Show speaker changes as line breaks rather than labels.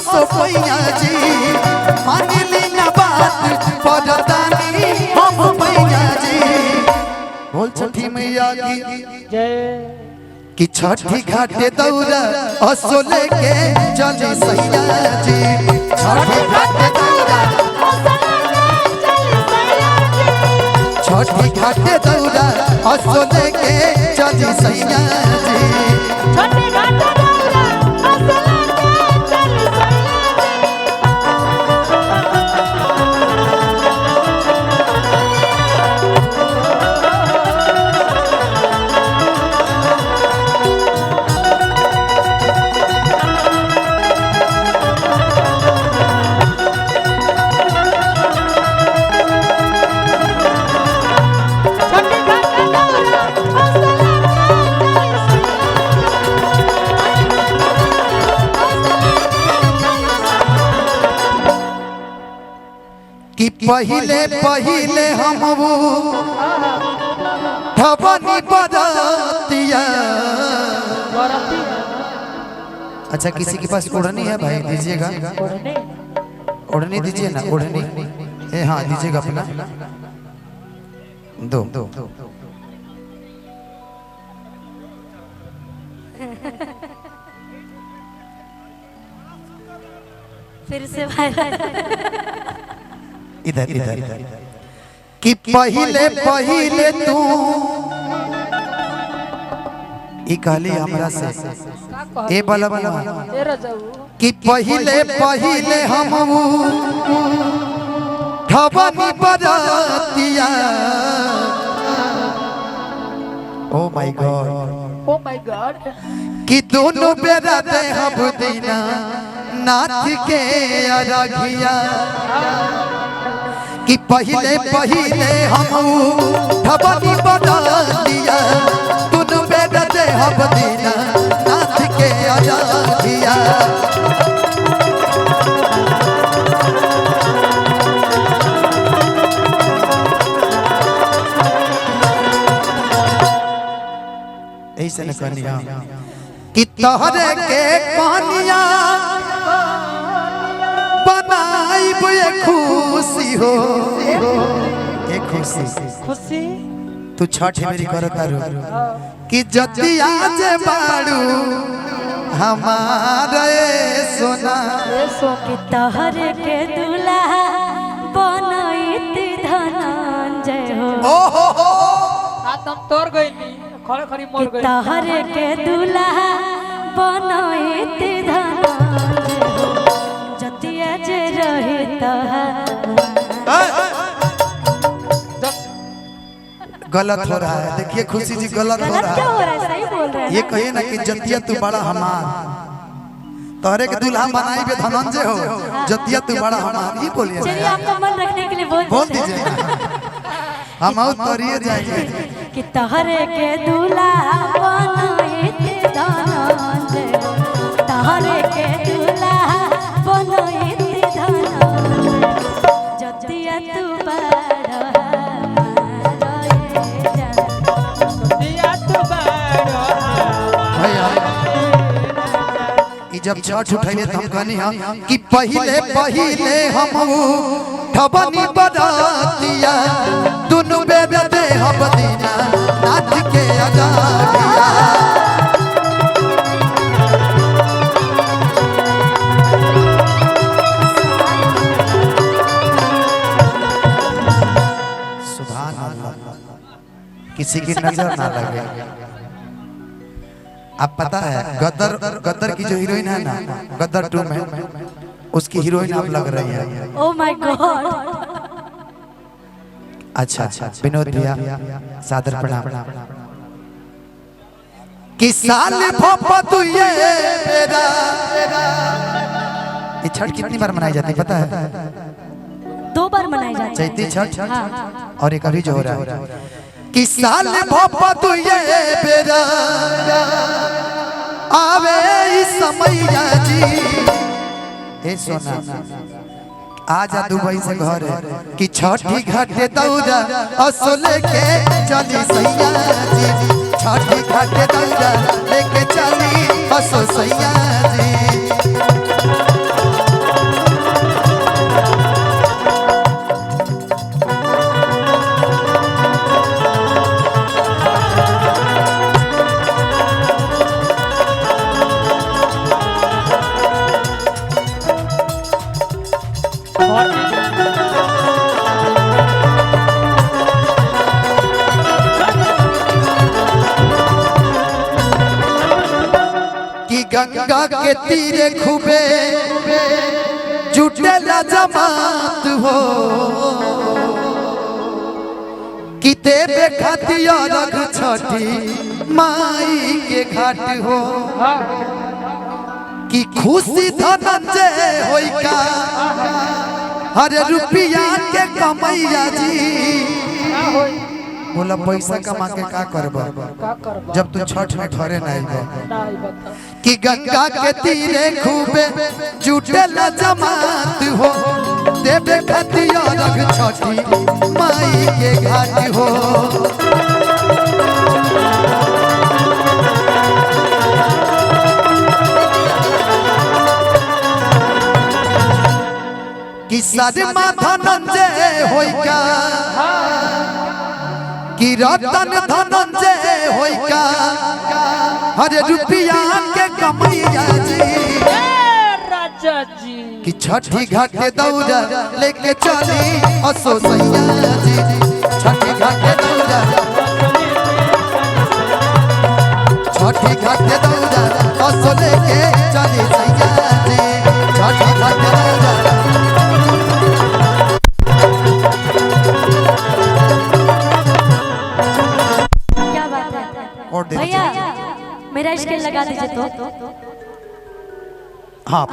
असो पैया जी मान लेना बात पड़तानी हम पैया जी बोल छठी मैया की
जय
कि छठी घाटे दौरा असो लेके चली सैया जी छठी घाटे दौरा छठी घाटे दौरा असो लेके चली सैया जी
छठी घाटे दौरा असो लेके चली
कि पहिले पहिले हम ठबनी बरतिया। अच्छा किसी के पास ओढ़नी है भाई दीजिएगा ओढ़नी दीजिए ना ओढ़नी हाँ दीजिएगा अपना दो
फिर से भाई
इधर इधर कि पहिले पहिले तू ई कहली हमरा से ए बलबला कि पहिले पहिले हम ठबनी बरतिया। ओ माय गॉड कि दोनों बेरा दे हम दीना नाथ के अरघिया कि पहिले पहिले हम ठबनी बरतिया दोनों बेरा दे हम दीना नाथ के अरघिया। ऐसे न कनिया कि तोहरे के कनिया बनाई ये खुशी हो एक खुशी तू छठ मेरी करता रो कि जतिया जे बाड़ू हमारे सोना
कि तोहरे के दुल्हा बनैत धनंजय हो
ओहो
तुम तोड़ गई खड़े खड़ी मोड़ गई
तोहरे के दुल्हा बनैत धनंजय हो जतिया जे रही
गलत हो रहा है देखिए खुशी जी गलत हो रहा
क्या हो रहा है सही बोल रहे हैं
ये कहिए ना कि जतिया तू बड़ा हमार तोहरे के दुल्हा बनाई बे धनंजय हो जतिया तू बड़ा हमार ये बोलिए
चलिए आपका मन रखने के लिए
बोल दीजिए हम आउट तोरिए जाएंगे
कि तोहरे के दूल्हा बनैत धनंजय तोहरे के दूल्हा बनैत धनंजय जतिया तू बड़ा
जब छठ उठाइए तो हम कहनी हम कि पहिले पहिले हम ठबनी बरतिया दोनों बेरा दे हम दीना नाथ के अरघिया। सुभान अल्लाह किसी की नजर ना लगे। आप पता है गदर की जो हीरोइन है ना गदर 2 में उसकी हीरोइन आप लग रही है।
ओह माय गॉड
अच्छा विनोद भैया सादर प्रणाम कि साल भोपा तू ये मेरा ये छठ कितनी बार मनाई जाती है पता है
2 बार मनाई जाती है
चैती छठ और एक अभी जो हो रहा है कि साल भोपा तू ये मेरा आवे इस समैया जी ए सोना आजा दुबई से घर कि छठी घाटे दौरा असो लेके चली सैया जी छठी घाटे दौरा लेके चली असो सैया जी। गंगा के तीरे खूबे जुटेला जमात हो कि देवे खातिया रख छठी माई के घाट हो कि खुशी धनंजय होई का हर रुपया के कमैया जी बोला पैसा कमा के का करबा जब तू छठ में घरे नहीं बा कि गंगा के तीरे खूबे जुटेला जमात हो देवे खतिया रख छठी माई के घाट हो कि सदमा धनंजय होई का कि रतन धनंजय होई का हर रुपया के कमैया जी
राजा जी
कि छठी घाट के दौरा लेके चली असो सैया जी छठी घाट के दौरा छठी घाट के दौरा असो लेके चली सैया जी छठी घाट के दौरा
भैया मेरा स्केल लगा दीजिए तो
हाँ